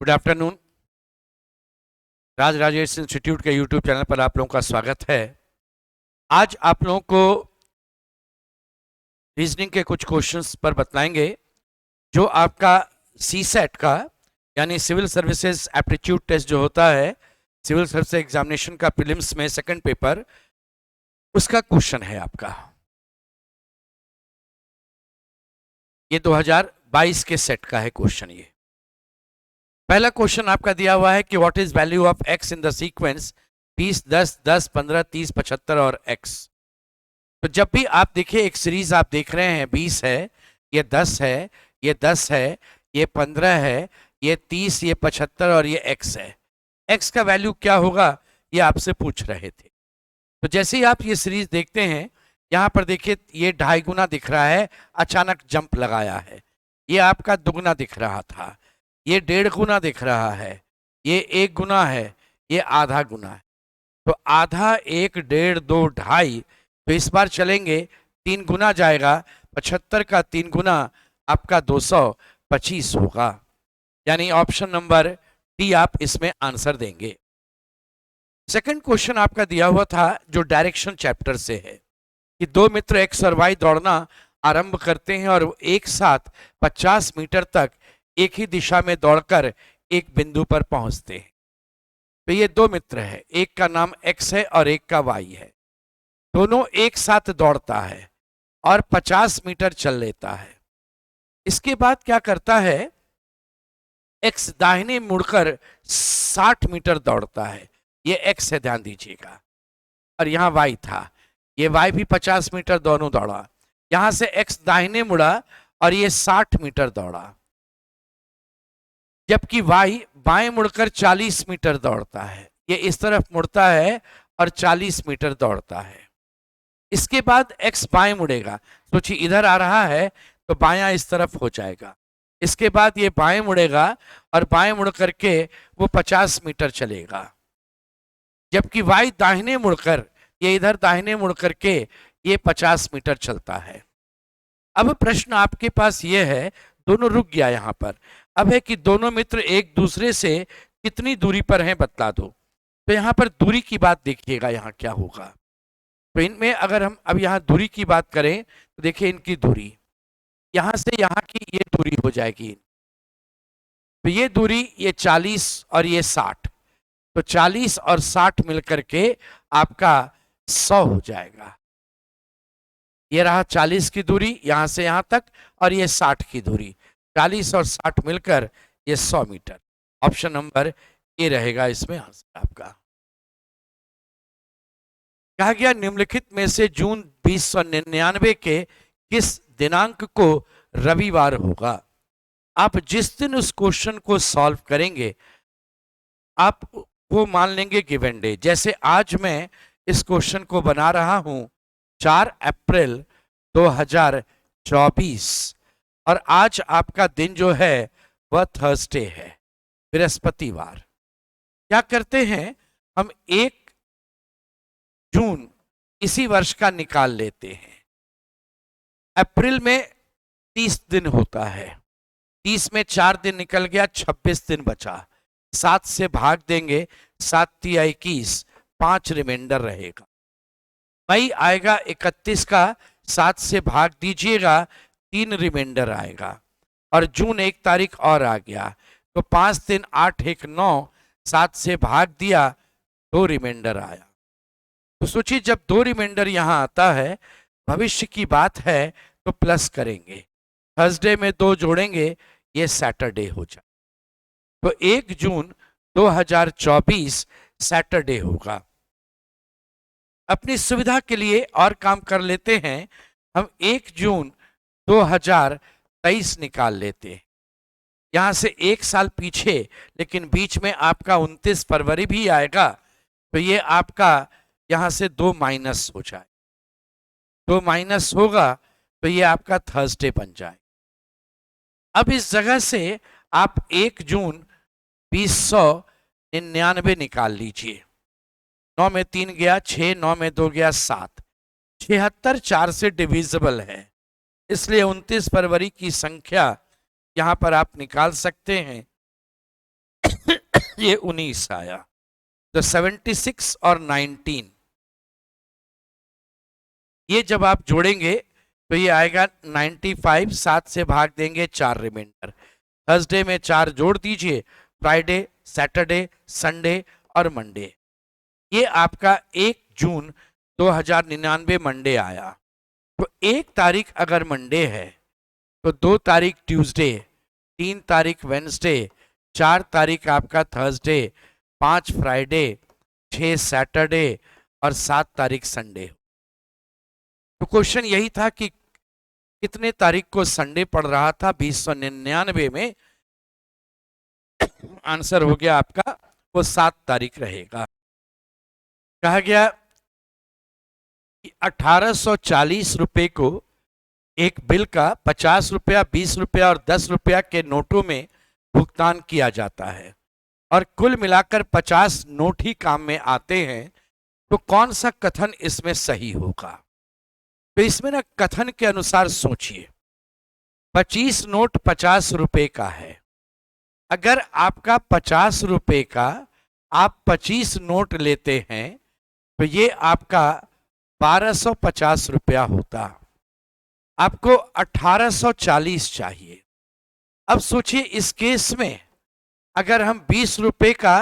Good afternoon. Raj Rajesh institute के YouTube channel पर आप लोगों का स्वागत है। आज आप लोगों को रीजनिंग के कुछ क्वेश्चंस पर बतलाएंगे जो आपका सी सेट का यानी सिविल सर्विसेज एप्टीट्यूड टेस्ट जो होता है, सिविल सर्विस एग्जामिनेशन का प्रीलिम्स में सेकंड पेपर, उसका क्वेश्चन है आपका। ये 2022 के सेट का है क्वेश्चन। ये पहला क्वेश्चन आपका दिया हुआ है कि what is value of x in the sequence 20, 10, 10, 15, 30, 75 और एक्स। तो जब भी आप देखिए एक सीरीज आप देख रहे हैं, 20 है, ये 10 है, ये 10 है, ये 15 है, ये 30, ये 75 और ये एक्स है। एक्स का वैल्यू क्या होगा ये आपसे पूछ रहे थे। तो जैसे ही आप ये सीरीज देखते हैं, यहां पर देखिए ये 2.5 गुना दिख रहा है, अचानक जंप लगाया है। ये आपका दुगना दिख रहा था, ये 1.5 गुना दिख रहा है, ये 1 गुना है, ये आधा गुना है। तो आधा, 1, 1.5, 2, 2.5, तो इस बार चलेंगे 3 गुना जाएगा। 75 का 3 गुना आपका 225 होगा। यानी ऑप्शन नंबर डी आप इसमें आंसर देंगे। सेकंड क्वेश्चन आपका दिया हुआ था जो डायरेक्शन चैप्टर से है कि दो मित्र एक्स और वाई दौड़ना आरंभ करते हैं और एक साथ 50 मीटर तक एक ही दिशा में दौड़कर एक बिंदु पर पहुंचते हैं। तो ये दो मित्र है, एक का नाम एक्स है और एक का वाई है। दोनों एक साथ दौड़ता है और 50 मीटर चल लेता है। इसके बाद क्या करता है, एक्स दाहिने मुड़कर 60 मीटर दौड़ता है। ये एक्स है, ध्यान दीजिएगा। और यहां वाई था, ये वाई भी 50 मीटर दोनों दौड़ा। यहां से एक्स दाहिने मुड़ा और ये 60 मीटर दौड़ा, जबकि वाई बाएं मुड़कर 40 मीटर दौड़ता है। ये इस तरफ मुड़ता है और 40 मीटर दौड़ता है। इसके बाद एक्स बाएं मुड़ेगा, सोचिए इधर आ रहा है तो बायां इस तरफ हो जाएगा। इसके बाद ये बाएं मुड़ेगा और बाएं मुड़ करके वो 50 मीटर चलेगा, जबकि वाई दाहिने मुड़कर, ये इधर दाहिने मुड़ करके ये 50 मीटर चलता है। अब प्रश्न आपके पास ये है, दोनों रुक गया यहां पर। अब है कि दोनों मित्र एक दूसरे से कितनी दूरी पर हैं बतला दो। तो यहां पर दूरी की बात देखिएगा, यहां क्या होगा। तो इनमें अगर हम अब यहां दूरी की बात करें तो देखिए इनकी दूरी यहां से यहां की ये दूरी हो जाएगी। तो ये दूरी ये 40 और ये 60, तो 40 और 60 मिलकर के आपका 100 हो जाएगा। ये रहा 40 की दूरी यहां से यहां तक और ये 60 की दूरी, 40 और 60 मिलकर ये 100 मीटर। ऑप्शन नंबर ए रहेगा इसमें आंसर आपका। कहा गया निम्नलिखित में से जून 2099 के किस दिनांक को रविवार होगा। आप जिस दिन उस क्वेश्चन को सॉल्व करेंगे आप वो मान लेंगे गिवन डे। जैसे आज मैं इस क्वेश्चन को बना रहा हूं 4 अप्रैल 2024 और आज आपका दिन जो है वह थर्सडे है, बृहस्पतिवार। क्या करते हैं, हम 1 जून इसी वर्ष का निकाल लेते हैं। अप्रैल में 30 दिन होता है, 30 में 4 दिन निकल गया, 26 दिन बचा। 7 से भाग देंगे, 7 तिया 21, 5 रिमाइंडर रहेगा। मई आएगा 31 का, 7 से भाग दीजिएगा, 3 रिमाइंडर आएगा। और जून 1 तारीख और आ गया, तो 5 दिन 8 1 9, 7 से भाग दिया, 2 रिमाइंडर आया। तो सोचिए जब 2 रिमाइंडर यहां आता है, भविष्य की बात है तो प्लस करेंगे, थर्सडे में 2 जोड़ेंगे, ये सैटरडे हो जाए। तो 1 जून 2024 सैटरडे होगा। अपनी सुविधा के लिए और काम कर लेते हैं, हम 1 जून 2023 निकाल लेते हैं। यहां से 1 साल पीछे, लेकिन बीच में आपका 29 फरवरी भी आएगा, तो ये आपका यहां से 2 माइनस हो जाए, 2 माइनस होगा तो ये आपका थर्सडे बन जाए। अब इस जगह से आप 1 जून 2099 निकाल लीजिए। 9 में 3 गया 6, 9 में 2 गया 7, 76 4 से डिविजिबल है, इसलिए 29 फरवरी की संख्या यहां पर आप निकाल सकते हैं। ये 19 आया। तो 76 और 19 ये जब आप जोड़ेंगे तो ये आएगा 95। 7 से भाग देंगे, 4 रिमाइंडर। थर्सडे में 4 जोड़ दीजिए, फ्राइडे, सैटरडे, संडे और मंडे। ये आपका 1 जून 2099 मंडे आया। तो 1 तारीख अगर मंडे है तो 2 तारीख ट्यूसडे, 3 तारीख वेंसडे, 4 तारीख आपका थर्सडे, 5 फ्राइडे, 6 सैटरडे और 7 तारीख संडे। तो क्वेश्चन यही था कि कितने तारीख को संडे पड़ रहा था 2099 में। आंसर हो गया आपका वो 7 तारीख रहेगा। कहा गया कि 1840 रुपए को एक बिल का 50 रुपया, 20 रुपया और 10 रुपया के नोटों में भुगतान किया जाता है और कुल मिलाकर 50 नोट ही काम में आते हैं। तो कौन सा कथन इसमें सही होगा? तो इसमें ना कथन के अनुसार सोचिए। 25 नोट 50 रुपए का है। अगर आपका 50 रुपए का आप 25 नोट लेते हैं तो ये आपका 1250 रुपया होता। आपको 1840 चाहिए। अब सोचिए इस केस में अगर हम 20 रुपए का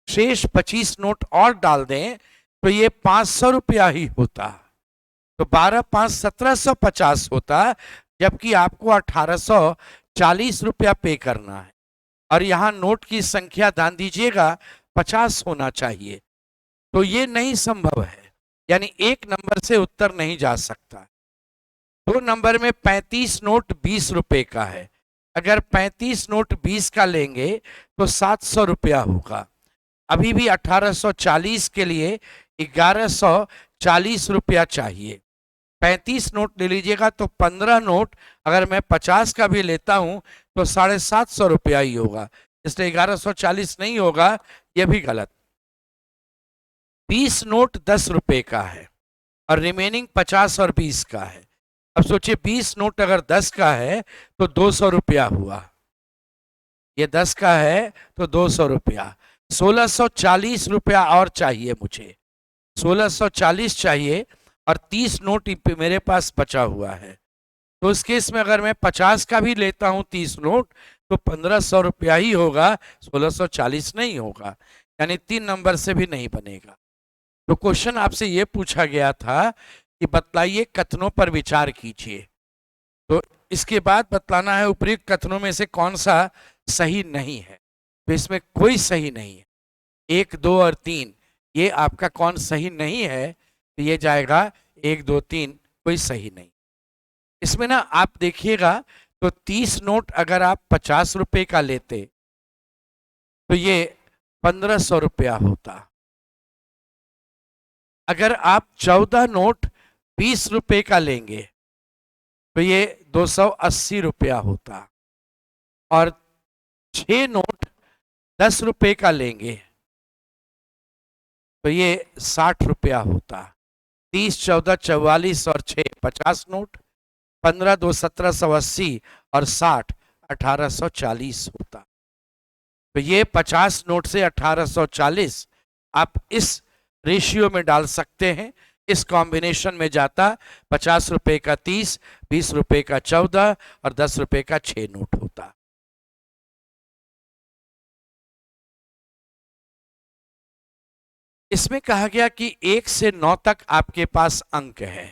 शेष 25 नोट और डाल दें तो ये 500 रुपया ही होता। तो 12 5 1750 होता, जबकि आपको 1840 रुपया पे करना है। और यहां नोट की संख्या ध्यान दीजिएगा 50 होना चाहिए। तो ये नहीं संभव है, यानी एक नंबर से उत्तर नहीं जा सकता। 2 नंबर में 35 नोट 20 रुपए का है। अगर 35 नोट 20 का लेंगे तो 700 रुपया होगा। अभी भी 1840 के लिए 1140 रुपया चाहिए। 35 नोट ले लीजिएगा तो 15 नोट अगर मैं 50 का भी लेता हूं तो 750 रुपया ही होगा, इसलिए 1140 नहीं होगा, यह भी गलत। 20 नोट 10 रुपए का है और रिमेनिंग 50 और 20 का है। अब सोचिए 20 नोट अगर 10 का है तो 200 रुपया हुआ, ये 10 का है तो 200 रुपया। 1640 रुपया और चाहिए मुझे, 1640 चाहिए और 30 नोट मेरे पास बचा हुआ है। तो इस केस में अगर मैं 50 का भी लेता हूं 30 नोट तो 1500 रुपया ही होगा, 1640 नहीं होगा, यानी 3 नंबर से भी नहीं बनेगा। तो क्वेश्चन आपसे यह पूछा गया था कि बतलाइए कथनों पर विचार कीजिए। तो इसके बाद बतलाना है उपयुक्त कथनों में से कौन सा सही नहीं है। तो इसमें कोई सही नहीं है, 1 2 और 3 ये आपका कौन सही नहीं है, तो ये जाएगा 1 2 3, कोई सही नहीं। इसमें ना आप देखिएगा तो 30 नोट अगर आप 50 रुपए का लेते तो ये 1500 रुपया होता। अगर आप 14 नोट 20 रुपए का लेंगे तो ये 280 रुपया होता। और 6 नोट 10 रुपए का लेंगे तो ये 60 रुपया होता। 30 14 44 और 6 50 नोट, 15 2 1780 और 60 1840 होता। तो ये 50 नोट से 1840 आप इस रेशियो में डाल सकते हैं, इस कॉम्बिनेशन में जाता। 50 रुपए का 30, 20 रुपए का 14 और 10 रुपए का 6 नोट होता। इसमें कहा गया कि 1 से 9 तक आपके पास अंक है।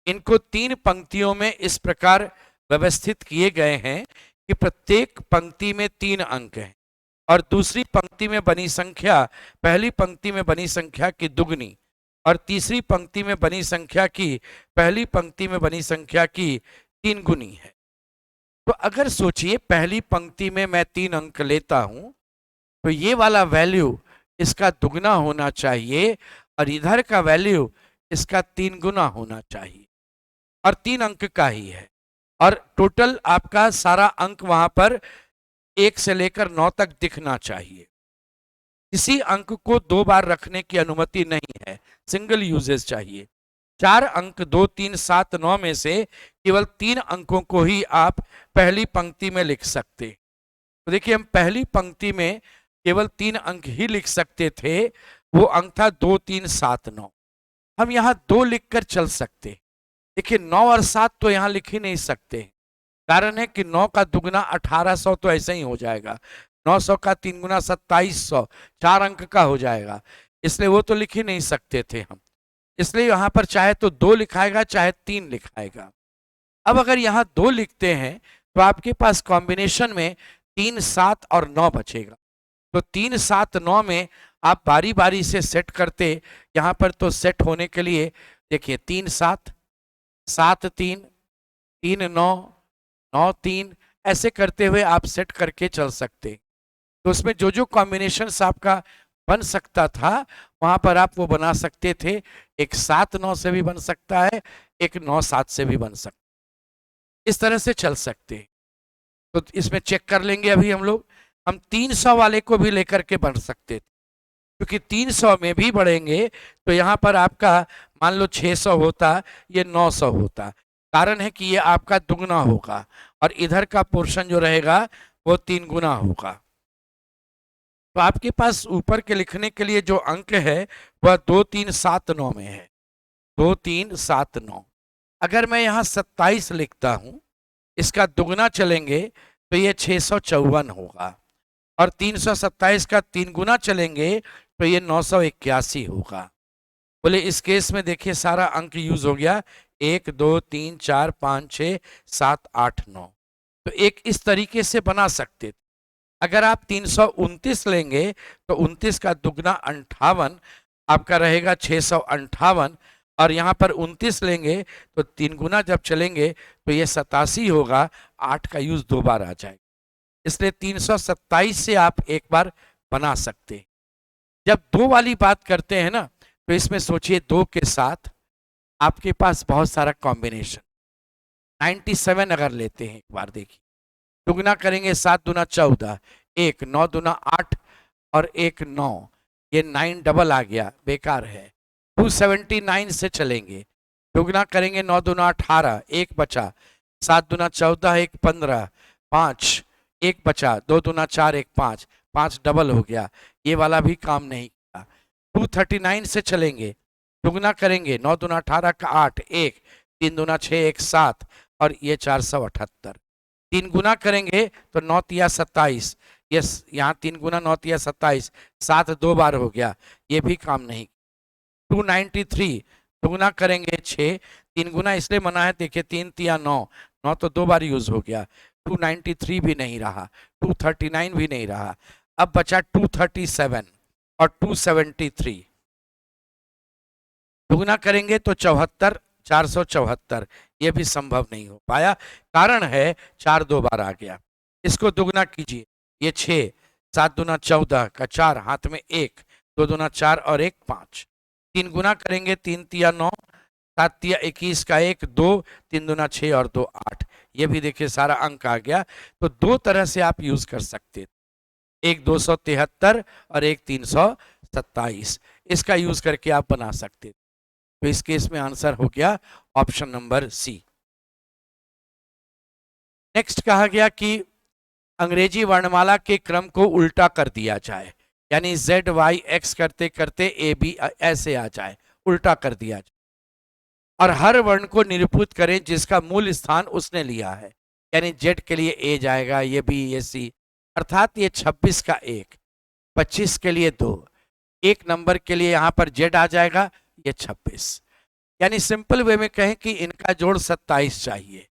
इनको 3 पंक्तियों में इस प्रकार व्यवस्थित किए गए हैं कि प्रत्येक पंक्ति में 3 अंक हैं और दूसरी पंक्ति में बनी संख्या पहली पंक्ति में बनी संख्या की दुगनी और तीसरी पंक्ति में बनी संख्या की पहली पंक्ति में बनी संख्या की 3 गुनी है। तो अगर सोचिए पहली पंक्ति में मैं 3 अंक लेता हूं तो ये वाला वैल्यू इसका दुगना होना चाहिए और इधर का वैल्यू इसका 3 गुना होना चाहिए और 3 अंक का ही है। और टोटल आपका सारा अंक वहां पर 1 से लेकर 9 तक दिखना चाहिए। किसी अंक को 2 बार रखने की अनुमति नहीं है, सिंगल यूजेस चाहिए। 4 अंक 2 3 7 9 में से केवल 3 अंकों को ही आप पहली पंक्ति में लिख सकते। तो देखिए हम पहली पंक्ति में केवल 3 अंक ही लिख सकते थे, वो अंक था 2 3 7 9। हम यहाँ 2 लिखकर चल सकते। देखिए 9 और 7 तो यहाँ लिख ही नहीं सकते, कारण है कि 9 का दुगना 1800 तो ऐसे ही हो जाएगा, 900 का 3 गुना 2700, 4 अंक का हो जाएगा, इसलिए वो तो लिख ही नहीं सकते थे हम। इसलिए यहाँ पर चाहे तो 2 लिखाएगा चाहे 3 लिखाएगा। अब अगर यहाँ 2 लिखते हैं तो आपके पास कॉम्बिनेशन में 3 7 और 9 बचेगा। तो 3 7 9 में आप बारी बारी से सेट करते। यहाँ पर तो सेट होने के लिए देखिए 3 7 7 3 3 9 9 3 ऐसे करते हुए आप सेट करके चल सकते। तो उसमें जो जो कॉम्बिनेशन आपका बन सकता था वहां पर आप वो बना सकते थे। एक 7 9 से भी बन सकता है, एक 9 7 से भी बन सकता, इस तरह से चल सकते। तो इसमें चेक कर लेंगे अभी हम लोग। हम 300 वाले को भी लेकर के बढ़ सकते थे, क्योंकि 300 में भी बढ़ेंगे तो यहाँ पर आपका मान लो 600 होता, ये 900 होता। कारण है कि ये आपका दुगना होगा और इधर का पोर्शन जो रहेगा वो 3 गुना होगा। तो आपके पास ऊपर के लिखने के लिए जो अंक है वह 2 3 7 9 में है, 2 3 7 9। अगर मैं यहाँ 27 लिखता हूँ, इसका दुगना चलेंगे तो ये 654 होगा, और 327 का 3 गुना चलेंगे तो ये 981 होगा। बोले इस केस में देखिए सारा अंक यूज हो गया, 1 2 3 4 5 6 7 8 9। तो एक इस तरीके से बना सकते थे। अगर आप 329 लेंगे तो 29 का दुगना 58 आपका रहेगा 658, और यहाँ पर 29 लेंगे तो 3 गुना जब चलेंगे तो ये 87 होगा, 8 का यूज 2 बार आ जाएगा, इसलिए 327 से आप एक बार बना सकते। जब 2 वाली बात करते हैं ना, तो इसमें सोचिए 2 के साथ आपके पास बहुत सारा कॉम्बिनेशन। 97 अगर लेते हैं, एक बार देखिए, दुगना करेंगे 7 दूना 14, 1 9 दूना 8 और 1 9, ये 9 डबल आ गया, बेकार है। 279 से चलेंगे, दुगना करेंगे 9 दूना 18, 1 बचा, 7 दूना 14, 1 15, 5 1 बचा, 2 दूना 4 1 5, 5 डबल हो गया, ये वाला भी काम नहीं किया। 239 से चलेंगे, दुगना करेंगे 9 दूना 18 का 8, 1 3 दूना 6 1 7 और ये 478। 3 गुना करेंगे तो 9 तिया 27, यस यहाँ 3 गुना 9 तिया 27, 7 2 बार हो गया, ये भी काम नहीं। 293 दुगना करेंगे 6, 3 गुना इसलिए मना है, देखिए 3 तिया 9, 9 तो 2 बार यूज हो गया, 293 भी नहीं रहा, 239 भी नहीं रहा। अब बचा 237 और 273, दुगना करेंगे तो 74, 474, ये भी संभव नहीं हो पाया, कारण है 4 2 बार आ गया। इसको दुगना कीजिए, ये 6, 7 दूना 14 का 4, हाथ में 1, 2 दूना 4 और 1 5, 3 गुना करेंगे 3 तिया 9, 7 तिया 21 का 1 2, 3 दूना 6 और 2 8, ये भी देखिए सारा अंक आ गया। तो 2 तरह से आप यूज कर सकते, एक 273 और एक 327, इसका यूज करके आप बना सकते। तो इस केस में आंसर हो गया ऑप्शन नंबर सी। नेक्स्ट कहा गया कि अंग्रेजी वर्णमाला के क्रम को उल्टा कर दिया जाए, यानी Z Y X करते करते A B ऐसे आ जाए, उल्टा कर दिया जाए, और हर वर्ण को निरूपित करें जिसका मूल स्थान उसने लिया है, यानी Z के लिए A जाएगा, ये B ये C, अर्थात ये 26 का 1, 25 के लिए 2, 1 नंबर के लिए यहाँ पर Z आ जाएगा, ये 26। यानी सिंपल वे में कहें कि इनका जोड़ 27 चाहिए,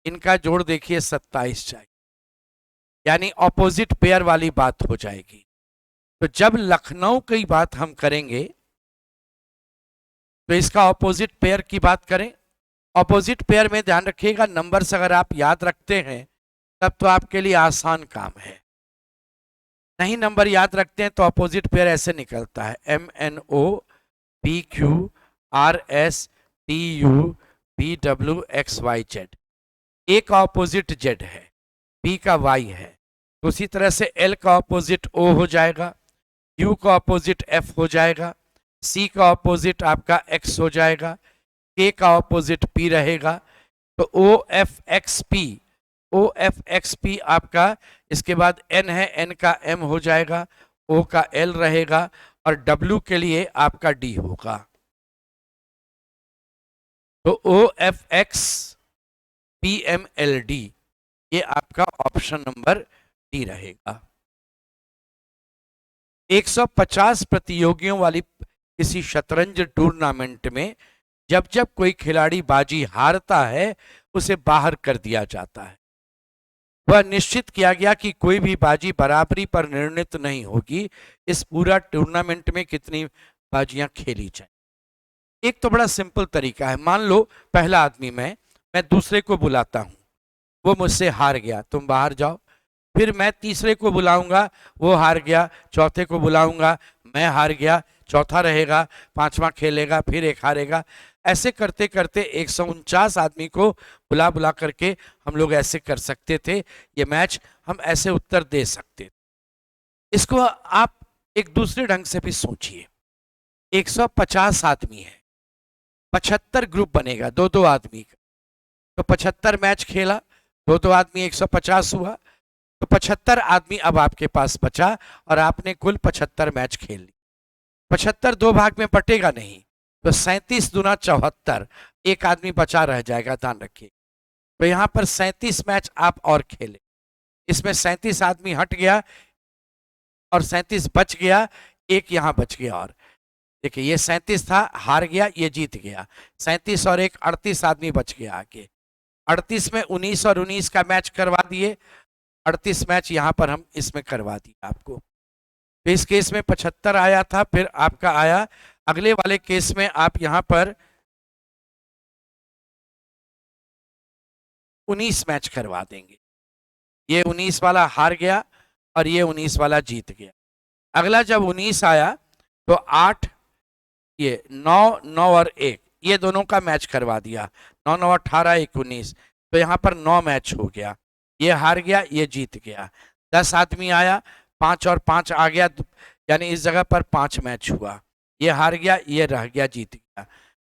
इनका जोड़ देखिए 27 चाहिए, यानी ऑपोजिट पेयर वाली बात हो जाएगी। तो जब लखनऊ की बात हम करेंगे तो इसका ऑपोजिट पेयर की बात करें। ऑपोजिट पेयर में ध्यान रखिएगा, नंबर्स अगर आप याद रखते हैं तब तो आपके लिए आसान काम है, नहीं नंबर याद रखते हैं तो ऑपोजिट पेयर ऐसे निकलता है, MNO PQ RS TU BW XYZ। ए का ऑपोजिट Z है, B का Y है, तो उसी तरह से L का ऑपोजिट O हो जाएगा, U का ऑपोजिट F हो जाएगा, C का ऑपोजिट आपका X हो जाएगा, K का ऑपोजिट P रहेगा, तो OFXP आपका, इसके बाद N है, N का M हो जाएगा, ओ का एल रहेगा और डब्ल्यू के लिए आपका डी होगा। तो O F X P M L D, ये आपका ऑप्शन नंबर डी रहेगा। 150 प्रतियोगियों वाली किसी शतरंज टूर्नामेंट में जब जब कोई खिलाड़ी बाजी हारता है उसे बाहर कर दिया जाता है। वह निश्चित किया गया कि कोई भी बाजी बराबरी पर निर्णित नहीं होगी। इस पूरा टूर्नामेंट में कितनी बाजियां खेली जाए। एक तो बड़ा सिंपल तरीका है। मान लो पहला आदमी मैं दूसरे को बुलाता हूं, वो मुझसे हार गया, तुम बाहर जाओ। फिर मैं तीसरे को बुलाऊंगा, वो हार गया, चौथे को बुलाऊंगा, मैं हार गया, चौथा रहेगा, पांचवा खेलेगा, फिर एक हारेगा। ऐसे करते करते 149 आदमी को बुला बुला करके हम लोग ऐसे कर सकते थे। ये मैच हम ऐसे उत्तर दे सकते थे। इसको आप एक दूसरे ढंग से भी सोचिए। 150 आदमी है, 75 ग्रुप बनेगा, दो दो आदमी का, तो 75 मैच खेला, दो दो आदमी 150 हुआ, तो 75 आदमी अब आपके पास बचा और आपने कुल 75 मैच खेल ली। 75 दो भाग में बटेगा नहीं, तो 37 दूना 74, एक आदमी बचा रह जाएगा, ध्यान रखिए। तो यहां पर 37 मैच आप और खेले, इसमें 37 आदमी हट गया और 37 बच गया, एक यहां बच गया। और देखिए ये 37 था, हार गया, ये जीत गया। 37 और एक 38 आदमी बच गया आगे। 38 में 19 और 19 का मैच करवा दिए, 38 मैच यहां पर हम इसमें करवा दिए आपको। तो इस केस में 75 आया था, फिर आपका आया। अगले वाले केस में आप यहां पर 19 मैच करवा देंगे। ये 19 वाला हार गया और ये 19 वाला जीत गया। अगला जब 19 आया तो 8, ये 9, 9 और 1, ये दोनों का मैच करवा दिया। 9 9 18 1 19, तो यहाँ पर 9 मैच हो गया। ये हार गया, ये जीत गया। 10 आदमी आया, 5 और 5 आ गया, यानी इस जगह पर 5 मैच हुआ। ये हार गया, ये रह गया, जीत गया।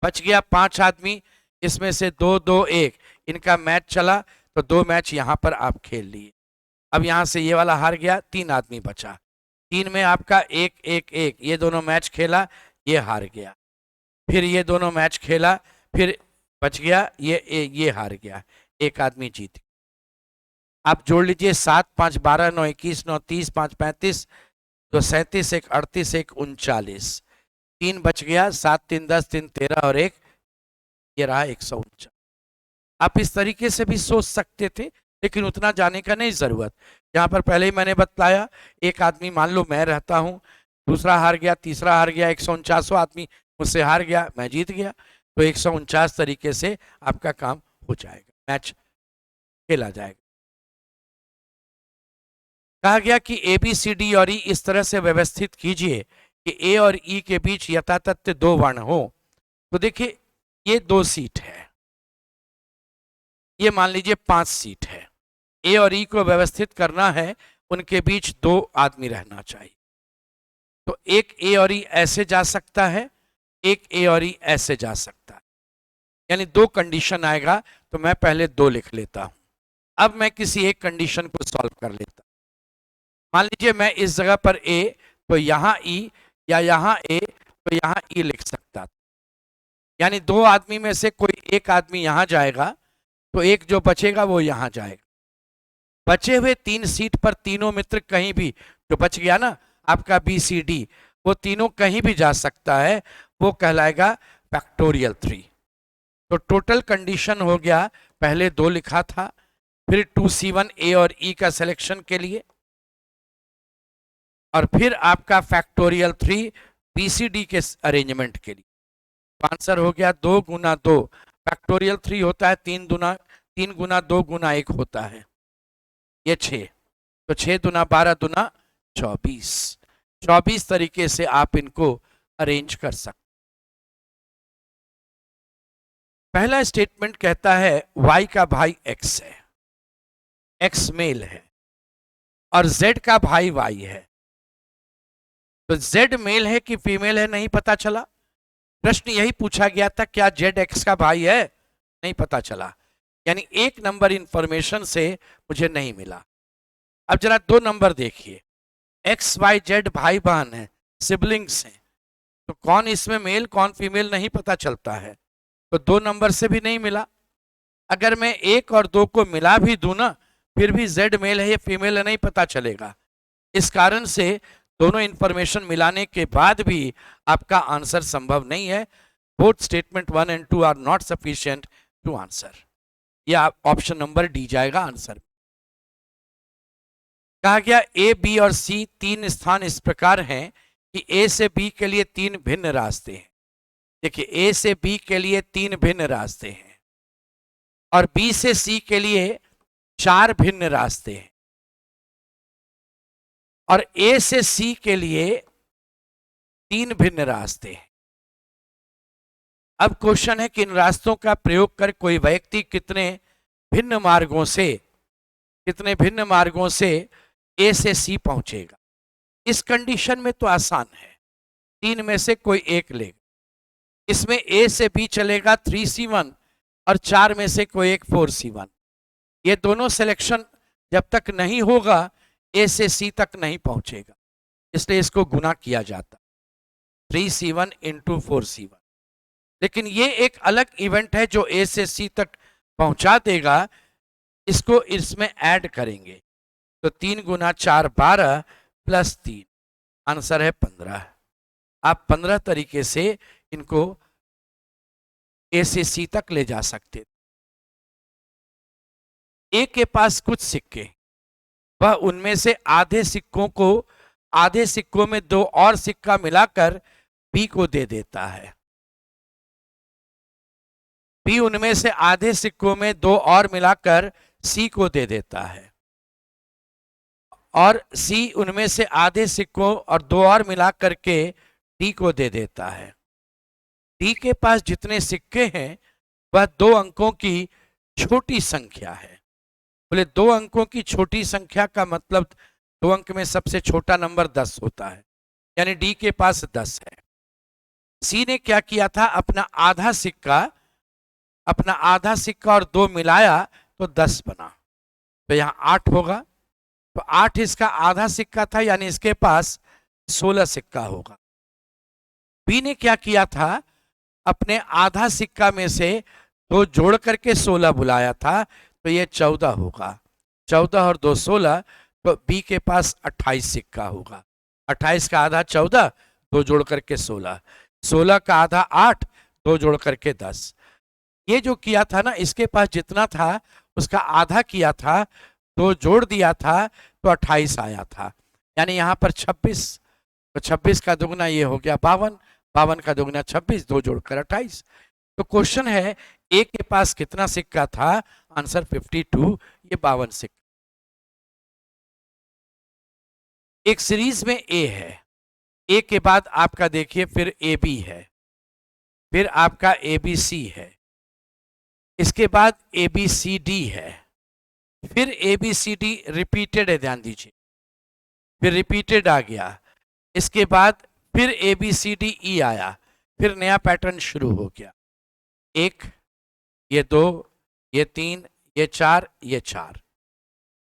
बच गया 5 आदमी, इसमें से 2 2 1 इनका मैच चला, तो 2 मैच यहाँ पर आप खेल लिए। अब यहाँ से ये वाला हार गया, 3 आदमी बचा। 3 में आपका 1 1 1, ये दोनों मैच खेला, ये हार गया। फिर ये दोनों मैच खेला, फिर बच गया, ये हार गया, एक आदमी जीत। आप जोड़ लीजिए 7 5 12 9 21 9 30 5 35, तो 37 1 38 1 39, 3 बच गया, 7 3 10 3 13 और 1, ये रहा 149। आप इस तरीके से भी सोच सकते थे, लेकिन उतना जाने का नहीं जरूरत। यहाँ पर पहले ही मैंने बताया, एक आदमी मान लो मैं रहता हूँ, दूसरा हार गया, तीसरा हार गया, 149 आदमी मुझसे हार गया, मैं जीत गया। तो 149 तरीके से आपका काम हो जाएगा, मैच खेला जाएगा। कहा गया कि ए बी सी डी और ई इस तरह से व्यवस्थित कीजिए कि ए और ई के बीच यथातथ्य 2 वर्ण हो। तो देखिए ये 2 सीट है, ये मान लीजिए 5 सीट है। ए और ई को व्यवस्थित करना है, उनके बीच 2 आदमी रहना चाहिए। तो एक ए और ई ऐसे जा सकता है, एक ए और ई ऐसे जा सकता है, यानी 2 कंडीशन आएगा। तो मैं पहले 2 लिख लेता हूं। अब मैं किसी एक कंडीशन को सॉल्व कर लेता हूं। मान लीजिए मैं इस जगह पर ए, तो यहां ई, या यहां ए, तो यहां ई लिख सकता था। यानी 2 आदमी में से कोई एक आदमी यहां जाएगा, तो एक जो बचेगा वो यहां जाएगा। बचे हुए 3 सीट पर तीनों मित्र कहीं भी, जो बच गया ना आपका बी सी डी, वो तीनों कहीं भी जा सकता है, वो कहलाएगा फैक्टोरियल 3। तो टोटल कंडीशन हो गया, पहले 2 लिखा था, फिर 2C1 ए और ई का सिलेक्शन के लिए, और फिर आपका फैक्टोरियल 3 बीसीडी के अरेंजमेंट के लिए। तो आंसर हो गया 2 गुना 2। फैक्टोरियल 3 होता है 3 गुना 2 गुना 1 होता है, ये 6। तो 6 दुना 12 दुना 24। 24 तरीके से आप इनको अरेंज कर सकते। पहला स्टेटमेंट कहता है y का भाई x है, x मेल है, और z का भाई y है। तो z मेल है कि फीमेल है नहीं पता चला। प्रश्न यही पूछा गया था, क्या z x का भाई है, नहीं पता चला। यानी 1 नंबर इंफॉर्मेशन से मुझे नहीं मिला। अब जरा 2 नंबर देखिए, एक्स वाई जेड भाई बहन है, सिबलिंग्स हैं, तो कौन इसमें मेल कौन फीमेल नहीं पता चलता है, तो 2 नंबर से भी नहीं मिला। अगर मैं 1 और 2 को मिला भी दूं ना, फिर भी जेड मेल है या फीमेल है नहीं पता चलेगा। इस कारण से दोनों इंफॉर्मेशन मिलाने के बाद भी आपका आंसर संभव नहीं है। Both statement 1 and 2 are not sufficient to answer. यह ऑप्शन नंबर डी जाएगा आंसर। कहा गया ए बी और सी 3 स्थान इस प्रकार हैं कि ए से बी के लिए 3 भिन्न रास्ते हैं। देखिए, ए से बी के लिए 3 भिन्न रास्ते हैं और बी से सी के लिए 4 भिन्न रास्ते हैं और ए से सी के लिए 3 भिन्न रास्ते हैं। अब क्वेश्चन है कि इन रास्तों का प्रयोग कर कोई व्यक्ति कितने भिन्न मार्गों से ए से सी पहुंचेगा। इस कंडीशन में तो आसान है, 3 में से कोई एक लेगा। इसमें ए से बी चलेगा 3C1 और 4 में से कोई एक 4C1। ये दोनों सिलेक्शन जब तक नहीं होगा ए से सी तक नहीं पहुंचेगा, इसलिए इसको गुना किया जाता 3C1 इंटू 4C1। लेकिन ये एक अलग इवेंट है जो ए से सी तक पहुंचा देगा, इसको इसमें ऐड करेंगे तो 3 गुना 4 12 प्लस 3 आंसर है 15। आप 15 तरीके से इनको ए से सी तक ले जा सकते। ए के पास कुछ सिक्के, वह उनमें से आधे सिक्कों में 2 और सिक्का मिलाकर बी को दे देता है। बी उनमें से आधे सिक्कों में 2 और मिलाकर सी को दे देता है और सी उनमें से आधे सिक्कों और 2 और मिला करके डी को दे देता है। डी के पास जितने सिक्के हैं वह 2 अंकों की छोटी संख्या है। बोले 2 अंकों की छोटी संख्या का मतलब 2 अंक में सबसे छोटा नंबर 10 होता है, यानी डी के पास 10 है। सी ने क्या किया था, अपना आधा सिक्का और 2 मिलाया तो 10 बना, तो यहां 8 होगा, तो 8 इसका आधा सिक्का था, यानी इसके पास 16 सिक्का होगा। बी ने क्या किया था, अपने आधा सिक्का में से 2 जोड़ करके 16 बुलाया था, तो ये 14 होगा। 14 और 2 16, तो बी के पास 28 सिक्का होगा। 28 का आधा 14, 2 जोड़ करके 16, 16 का आधा 8, 2 जोड़ करके 10। ये जो किया था ना, इसके पास जितना था उसका आधा किया था, 2 जोड़ दिया था तो 28 आया था, यानी यहाँ पर 26, तो 26 का दुगना ये हो गया 52, 52 का दुगना 26, 2 जोड़कर 28। तो क्वेश्चन है ए के पास कितना सिक्का था, आंसर 52, ये 52 सिक्का। एक सीरीज में ए है, ए के बाद आपका देखिए फिर ए बी है, फिर आपका ए बी सी है, इसके बाद ए बी सी डी है, फिर A B C D repeated है, ध्यान दीजिए, फिर रिपीटेड आ गया, इसके बाद फिर ए बी सी डी ई आया, फिर नया पैटर्न शुरू हो गया, 1, ये 2, ये 3, ये 4, ये 4।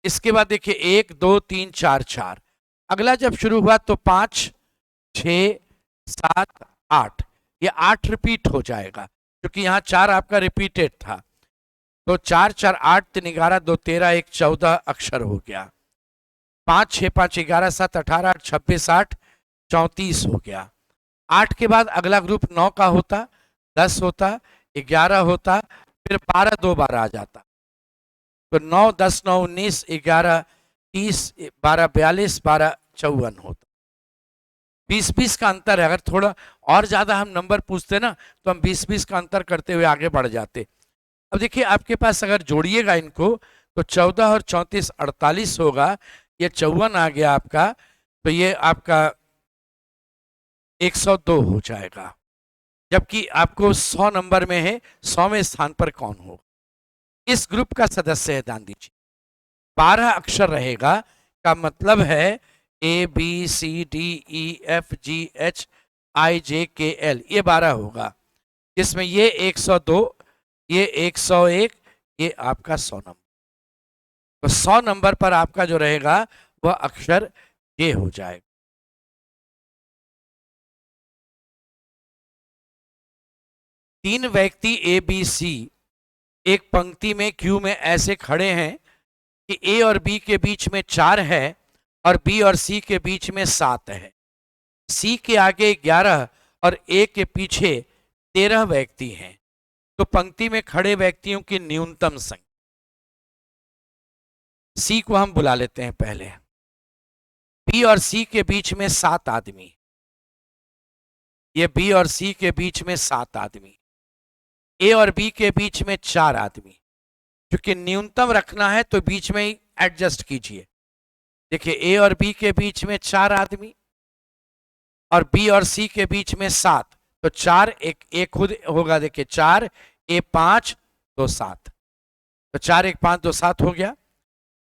इसके बाद देखिए 1 2 3 4 4, अगला जब शुरू हुआ तो 5 6 7 8, ये 8 रिपीट हो जाएगा क्योंकि यहाँ 4 आपका रिपीटेड था, तो 4 4 8 3 11 2 13 1 14 अक्षर हो गया। 5 6 5 11 7 18 8 26 8 34 हो गया। 8 के बाद अगला ग्रुप 9 का होता, 10 होता, 11 होता, फिर 12 2 बार आ जाता, तो 9 10 9 19 11 30 12 42 12 54 होता। 20-20 का अंतर है, अगर थोड़ा और ज्यादा हम नंबर पूछते ना तो हम 20-20 का अंतर करते हुए आगे बढ़ जाते। अब देखिए आपके पास अगर जोड़िएगा इनको तो 14 और 34 48 होगा, ये 54 आ गया आपका, तो ये आपका 102 हो जाएगा, जबकि आपको 100 नंबर में है 100वें स्थान पर कौन होगा। इस ग्रुप का सदस्य है, ध्यान दीजिए 12 अक्षर रहेगा, का मतलब है A B C D E F G H I J K L, ये 12 होगा, जिसमें ये 102, ये 101, ये आपका 100 नंबर। तो 100 नंबर पर आपका जो रहेगा वह अक्षर ये हो जाएगा। तीन व्यक्ति ए बी सी एक पंक्ति में क्यू में ऐसे खड़े हैं कि ए और बी के बीच में 4 है और बी और सी के बीच में 7 है। सी के आगे 11 और ए के पीछे 13 व्यक्ति हैं। तो पंक्ति में खड़े व्यक्तियों की न्यूनतम संख्या। सी को हम बुला लेते हैं पहले। बी और सी के बीच में 7 आदमी, ये बी और सी के बीच में 7 आदमी, ए और बी के बीच में 4 आदमी। क्योंकि न्यूनतम रखना है तो बीच में ही एडजस्ट कीजिए। देखिए ए और बी के बीच में 4 आदमी और बी और सी के बीच में 7, तो 4 एक खुद होगा। देखिए 4 ए 5 2 7, तो 4 1 5 2 7 हो गया।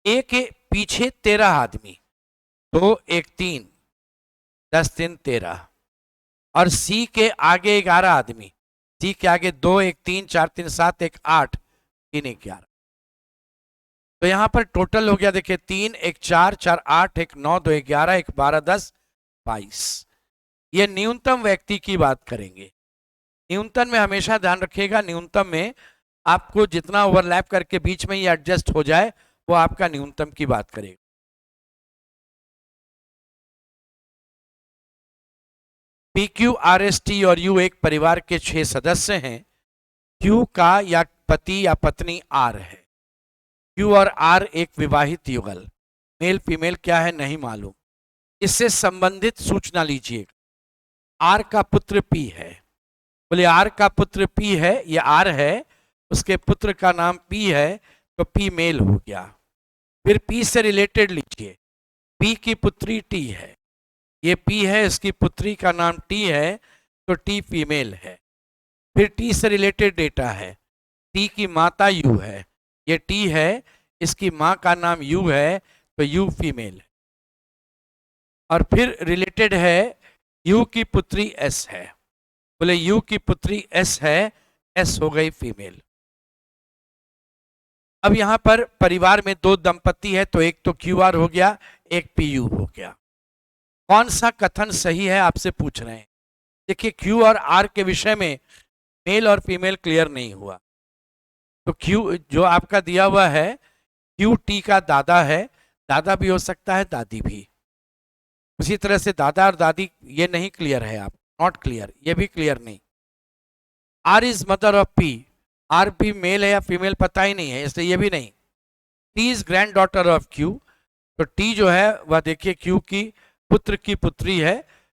ए के पीछे 13 आदमी, 2 1 3 10 3 13, और सी के आगे 11 आदमी, सी के आगे 2 1 3 4 3 7 1 8 3 11। तो यहां पर टोटल हो गया। देखिए 3 1 4 4 8 1 9 2 11 1 12 10 22। ये न्यूनतम व्यक्ति की बात करेंगे। न्यूनतम में हमेशा ध्यान रखिएगा, न्यूनतम में आपको जितना ओवरलैप करके बीच में ही एडजस्ट हो जाए वो आपका न्यूनतम की बात करेगा। P Q R S T और यू एक परिवार के 6 सदस्य हैं। क्यू का या पति या पत्नी आर है। क्यू और आर एक विवाहित युगल, मेल फीमेल क्या है नहीं मालूम। इससे संबंधित सूचना लीजिएगा। आर का पुत्र पी है। बोले आर का पुत्र पी है, ये आर है, उसके पुत्र का नाम पी है, तो पी मेल हो गया। फिर पी से रिलेटेड लीजिए। पी की पुत्री टी है, ये पी है, इसकी पुत्री का नाम टी है, तो टी फीमेल है। फिर टी से रिलेटेड डेटा है। टी की माता यू है, ये टी है, इसकी माँ का नाम यू है, तो यू फीमेल है। और फिर रिलेटेड है यू की पुत्री एस है। बोले यू की पुत्री एस है, एस हो गई फीमेल। अब यहां पर परिवार में 2 दंपति है, तो एक तो क्यू आर हो गया, एक पी यू हो गया। कौन सा कथन सही है आपसे पूछ रहे हैं। देखिए क्यू और आर के विषय में मेल और फीमेल क्लियर नहीं हुआ। तो क्यू जो आपका दिया हुआ है, क्यू टी का दादा है, दादा भी हो सकता है दादी भी। उसी तरह से दादा और दादी ये नहीं क्लियर है, आप नॉट क्लियर, ये भी क्लियर नहीं। R is mother of P, R भी मेल है या फीमेल पता ही नहीं है, इसलिए ये भी नहीं। T is grand daughter of Q, तो टी जो है वह देखिए क्यू की पुत्र की पुत्री है,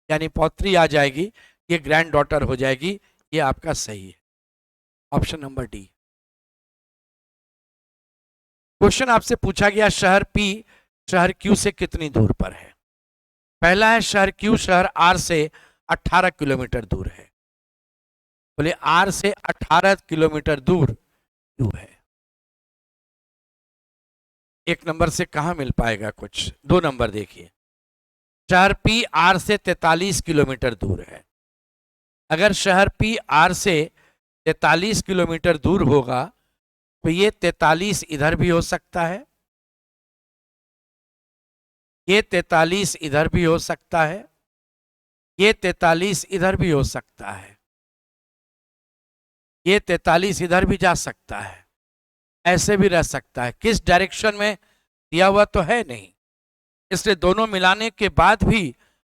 यानी पौत्री आ जाएगी, ये ग्रैंड डॉटर हो जाएगी। ये आपका सही है, ऑप्शन नंबर डी। क्वेश्चन आपसे पूछा गया शहर पी शहर क्यू से कितनी दूर पर है। पहला है शहर क्यू शहर आर से 18 किलोमीटर दूर है। बोले आर से 18 किलोमीटर दूर क्यू है। 1 नंबर से कहां मिल पाएगा कुछ। 2 नंबर देखिए, शहर पी आर से 43 किलोमीटर दूर है। अगर शहर पी आर से 43 किलोमीटर दूर होगा तो ये 43 इधर भी हो सकता है, ये 43 इधर भी हो सकता है, ये 43 इधर भी हो सकता है, ये 43 इधर भी जा सकता है, ऐसे भी रह सकता है। किस डायरेक्शन में दिया हुआ तो है नहीं, इसलिए दोनों मिलाने के बाद भी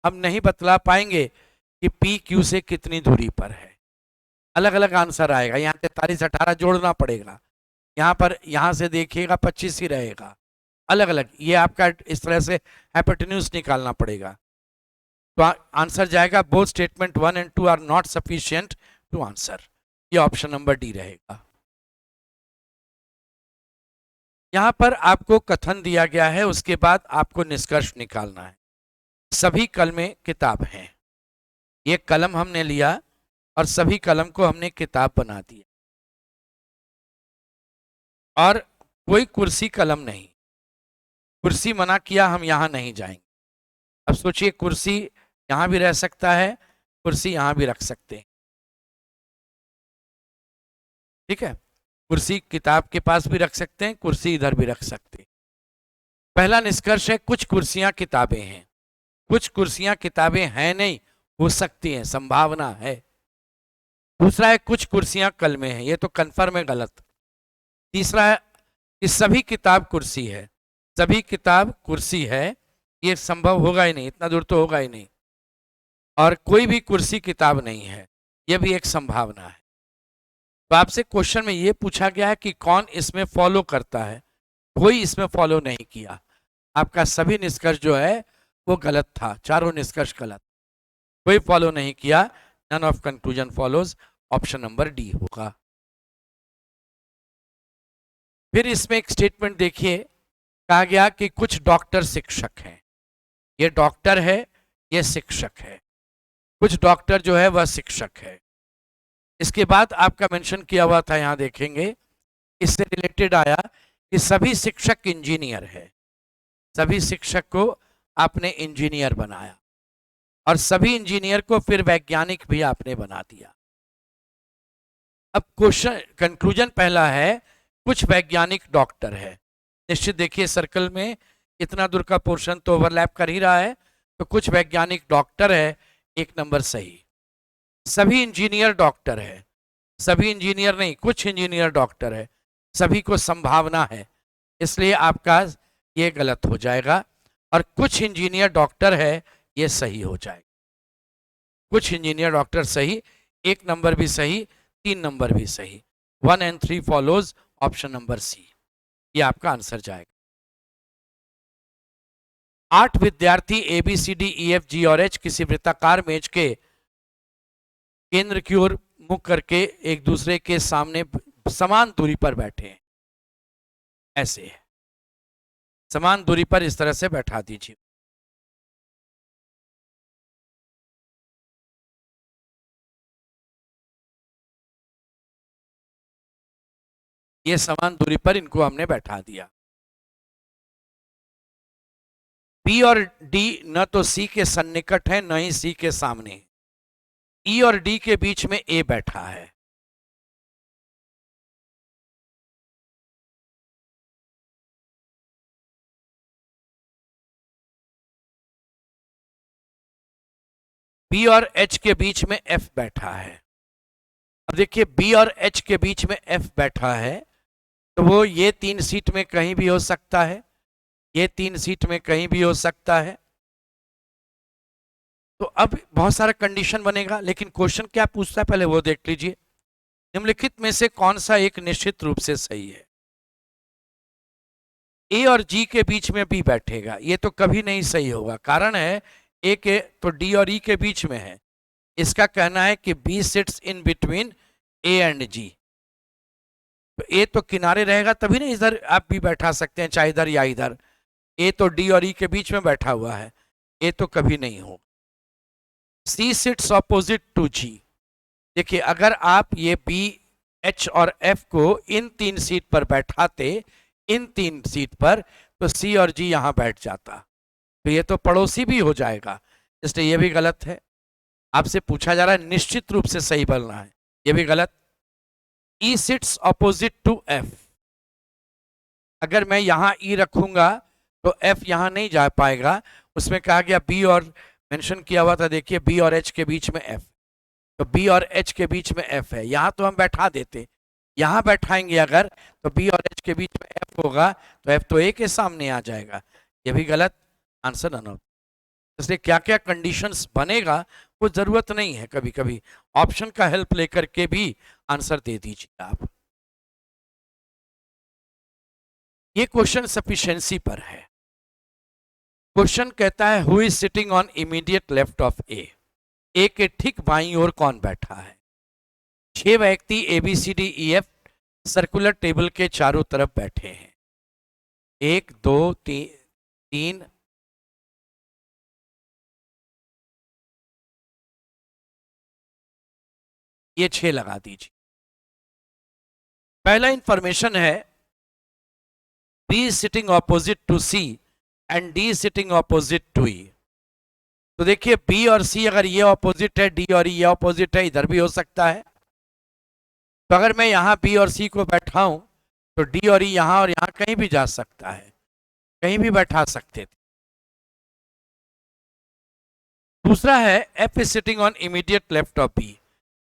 हम नहीं बतला पाएंगे कि पी क्यू से कितनी दूरी पर है। अलग अलग आंसर आएगा। यहाँ 43 18 जोड़ना पड़ेगा, यहाँ पर यहाँ से देखिएगा 25 ही रहेगा, अलग अलग। ये आपका इस तरह से हाइपोटेन्यूज निकालना पड़ेगा। तो आंसर जाएगा both statement 1 and 2 are not sufficient to answer. ये ऑप्शन नंबर डी रहेगा। यहां पर आपको कथन दिया गया है, उसके बाद आपको निष्कर्ष निकालना है। सभी कलमें किताब हैं। ये कलम हमने लिया और सभी कलम को हमने किताब बना दिया, और कोई कुर्सी कलम नहीं। कुर्सी मना किया, हम यहां नहीं जाएंगे। अब सोचिए कुर्सी यहां भी रह सकता है, कुर्सी यहां भी रख सकते हैं, ठीक है। कुर्सी किताब के पास भी रख सकते हैं, कुर्सी इधर भी रख सकते हैं। पहला निष्कर्ष है कुछ कुर्सियां किताबें हैं। कुछ कुर्सियां किताबें हैं नहीं, हो सकती हैं, संभावना है। दूसरा है कुछ कुर्सियां कल में हैं, ये तो कन्फर्म है गलत। तीसरा है कि सभी किताब कुर्सी है, सभी किताब कुर्सी है, ये संभव होगा ही नहीं, इतना दूर तो होगा ही नहीं। और कोई भी कुर्सी किताब नहीं है, यह भी एक संभावना है। तो आपसे क्वेश्चन में यह पूछा गया है कि कौन इसमें फॉलो करता है, कोई इसमें फॉलो नहीं किया। आपका सभी निष्कर्ष जो है वो गलत था, चारों निष्कर्ष गलत, कोई फॉलो नहीं किया। None of conclusion follows, option number D होगा। फिर इसमें एक स्टेटमेंट देखिए, कहा गया कि कुछ डॉक्टर शिक्षक हैं, ये डॉक्टर है, ये शिक्षक है, कुछ डॉक्टर जो है वह शिक्षक है। इसके बाद आपका मेंशन किया हुआ था, यहां देखेंगे, इससे रिलेटेड आया कि सभी शिक्षक इंजीनियर है, सभी शिक्षक को आपने इंजीनियर बनाया, और सभी इंजीनियर को फिर वैज्ञानिक भी आपने बना दिया। अब क्वेश्चन कंक्लूजन पहला है कुछ वैज्ञानिक डॉक्टर है, निश्चित देखिए सर्कल में इतना दूर का पोर्शन तो ओवरलैप कर ही रहा है, तो कुछ वैज्ञानिक डॉक्टर है, एक नंबर सही। सभी इंजीनियर डॉक्टर है, सभी इंजीनियर नहीं, कुछ इंजीनियर डॉक्टर है, सभी को संभावना है, इसलिए आपका ये गलत हो जाएगा। और कुछ इंजीनियर डॉक्टर है, ये सही हो जाएगा। कुछ इंजीनियर डॉक्टर सही, एक नंबर भी सही, 3 नंबर भी सही। 1 and 3 follows, option number C, ये आपका आंसर जाएगा। 8 विद्यार्थी A B C D E F G और एच किसी वृत्ताकार मेज के केंद्र की ओर मुख करके एक दूसरे के सामने समान दूरी पर बैठे हैं, ऐसे समान दूरी पर इस तरह से बैठा दीजिए। ये समान दूरी पर इनको हमने बैठा दिया। बी और डी न तो सी के सन्निकट है, न ही सी के सामने। ई और डी के बीच में ए बैठा है। बी और एच के बीच में एफ बैठा है। अब देखिए बी और एच के बीच में एफ बैठा है, तो वो ये 3 सीट में कहीं भी हो सकता है, ये 3 सीट में कहीं भी हो सकता है। तो अब बहुत सारा कंडीशन बनेगा, लेकिन क्वेश्चन क्या पूछता है पहले वो देख लीजिए। निम्नलिखित में से कौन सा एक निश्चित रूप से सही है? ए और जी के बीच में बी बैठेगा, ये तो कभी नहीं सही होगा। कारण है ए के तो डी और ई के बीच में है, इसका कहना है कि B sits in between A and G. तो ए तो किनारे रहेगा, तभी ना इधर आप भी बैठा सकते हैं, चाहे इधर या इधर। ए तो डी और ई के बीच में बैठा हुआ है, ए तो कभी नहीं होगा। सी सिट्स ऑपोजिट टू जी। देखिए अगर आप ये बी एच और एफ को इन 3 सीट पर बैठाते, इन 3 सीट पर, तो सी और जी यहां बैठ जाता, तो ये तो पड़ोसी भी हो जाएगा, इसलिए ये भी गलत है। आपसे पूछा जा रहा है निश्चित रूप से सही बोलना है, ये भी गलत। ई सिट्स ऑपोजिट टू एफ, अगर मैं यहां ई रखूंगा तो एफ यहां नहीं जा पाएगा, उसमें कहा गया बी और मेंशन किया हुआ था, देखिए बी और एच के बीच में एफ, तो बी और एच के बीच में एफ है, यहां तो हम बैठा देते, यहां बैठाएंगे अगर तो बी और एच के बीच में एफ होगा, तो एफ तो ए के सामने आ जाएगा, ये भी गलत, आंसर नन ऑफ। इसलिए क्या क्या कंडीशंस बनेगा वो जरूरत नहीं है, कभी कभी ऑप्शन का हेल्प लेकर के भी आंसर दे दीजिए आप। ये क्वेश्चन सफिशिएंसी पर है। क्वेश्चन कहता है who is sitting on immediate left of A, A के ठीक बाईं ओर कौन बैठा है? 6 व्यक्ति A B C D E F circular table के चारों तरफ बैठे हैं, 1 2 3, ये 6 लगा दीजिए। पहला इंफॉर्मेशन है B sitting opposite to C and D sitting opposite to E. तो देखिए बी और सी अगर ये ऑपोजिट है, डी और ई ये ऑपोजिट है, इधर भी हो सकता है। तो अगर मैं यहां बी और सी को बैठाऊं तो डी और ई यहां और यहां कहीं भी जा सकता है, कहीं भी बैठा सकते थे। दूसरा है F is sitting on immediate left of B,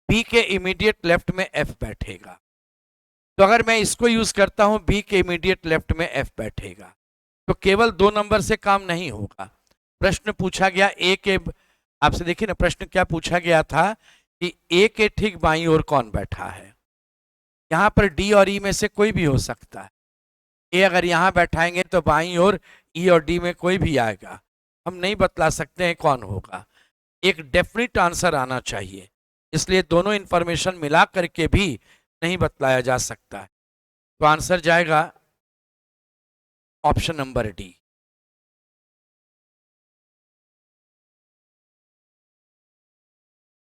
B के इमीडिएट लेफ्ट में एफ बैठेगा। तो अगर मैं इसको यूज करता हूं बी के इमीडिएट लेफ्ट में एफ बैठेगा, तो केवल 2 नंबर से काम नहीं होगा। प्रश्न पूछा गया ए के, आपसे देखिए ना प्रश्न क्या पूछा गया था कि ए के ठीक बाईं ओर कौन बैठा है। यहां पर डी और ई में से कोई भी हो सकता है। ए अगर यहां बैठाएंगे तो बाईं ओर ई और डी में कोई भी आएगा, हम नहीं बतला सकते हैं कौन होगा। एक डेफिनेट आंसर आना चाहिए, इसलिए दोनों इंफॉर्मेशन मिला करके भी नहीं बतलाया जा सकता है। तो आंसर जाएगा ऑप्शन नंबर डी।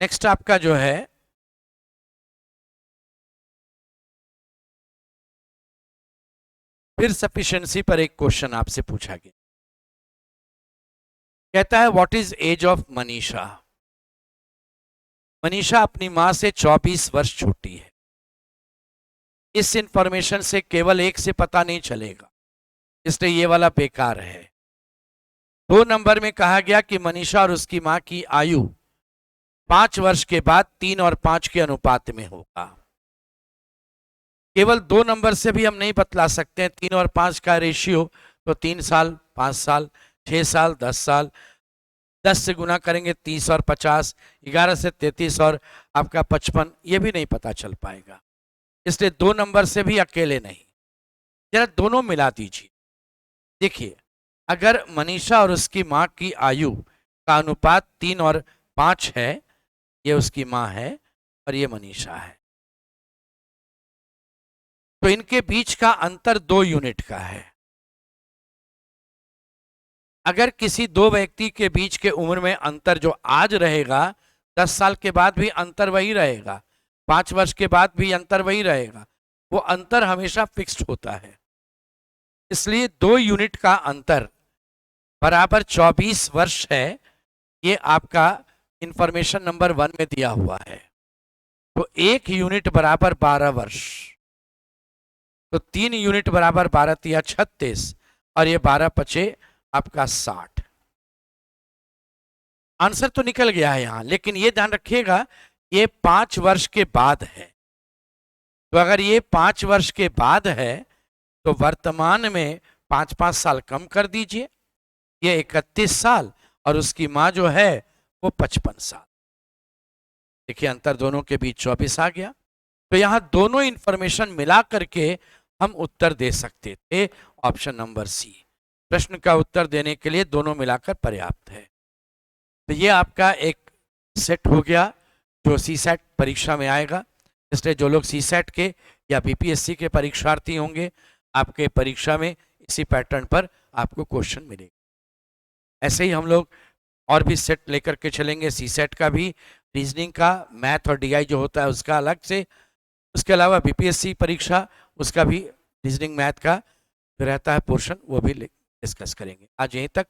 नेक्स्ट आपका जो है फिर सफिशिएंसी पर एक क्वेश्चन आपसे पूछा गया। कहता है what is age of Manisha. Manisha अपनी मां से 24 वर्ष छोटी है। इस इंफॉर्मेशन से केवल एक से पता नहीं चलेगा, इसलिए ये वाला बेकार है। 2 नंबर में कहा गया कि मनीषा और उसकी मां की आयु 5 वर्ष के बाद 3 और 5 के अनुपात में होगा। केवल 2 नंबर से भी हम नहीं बतला सकते हैं 3 और 5 का रेशियो, तो 3 साल 5 साल 6 साल 10 साल, 10 से गुना करेंगे 30 और 50, 11 से 33 और आपका 55, ये भी नहीं पता चल पाएगा। इसलिए 2 नंबर से भी अकेले नहीं, जरा दोनों मिला दीजिए। देखिए अगर मनीषा और उसकी मां की आयु का अनुपात 3 और 5 है, ये उसकी मां है और ये मनीषा है, तो इनके बीच का अंतर 2 यूनिट का है। अगर किसी 2 व्यक्ति के बीच के उम्र में अंतर जो आज रहेगा, 10 साल के बाद भी अंतर वही रहेगा, 5 वर्ष के बाद भी अंतर वही रहेगा, वो अंतर हमेशा फिक्स्ड होता है। इसलिए 2 यूनिट का अंतर बराबर 24 वर्ष है, ये आपका इंफॉर्मेशन नंबर 1 में दिया हुआ है। तो 1 यूनिट बराबर 12 वर्ष, तो 3 यूनिट बराबर 12 तिया 36 और ये 12 पचे आपका 60। आंसर तो निकल गया है यहां, लेकिन ये ध्यान रखिएगा ये 5 वर्ष के बाद है। तो अगर ये 5 वर्ष के बाद है तो वर्तमान में 5-5 साल कम कर दीजिए, ये 31 साल और उसकी मां जो है वो 55 साल। देखिए अंतर दोनों के बीच 24 आ गया। तो यहां दोनों इंफॉर्मेशन मिला करके हम उत्तर दे सकते थे, ऑप्शन नंबर सी। प्रश्न का उत्तर देने के लिए दोनों मिलाकर पर्याप्त है। तो ये आपका एक सेट हो गया जो सी सेट परीक्षा में आएगा। इसलिए जो लोग सी सेट के या बीपीएससी के परीक्षार्थी होंगे, आपके परीक्षा में इसी पैटर्न पर आपको क्वेश्चन मिलेगा। ऐसे ही हम लोग और भी सेट लेकर के चलेंगे, सी सेट का भी, रीजनिंग का, मैथ और डीआई जो होता है उसका अलग से, उसके अलावा बीपीएससी परीक्षा उसका भी रीजनिंग मैथ का जो रहता है पोर्शन वो भी डिस्कस करेंगे। आज यहीं तक।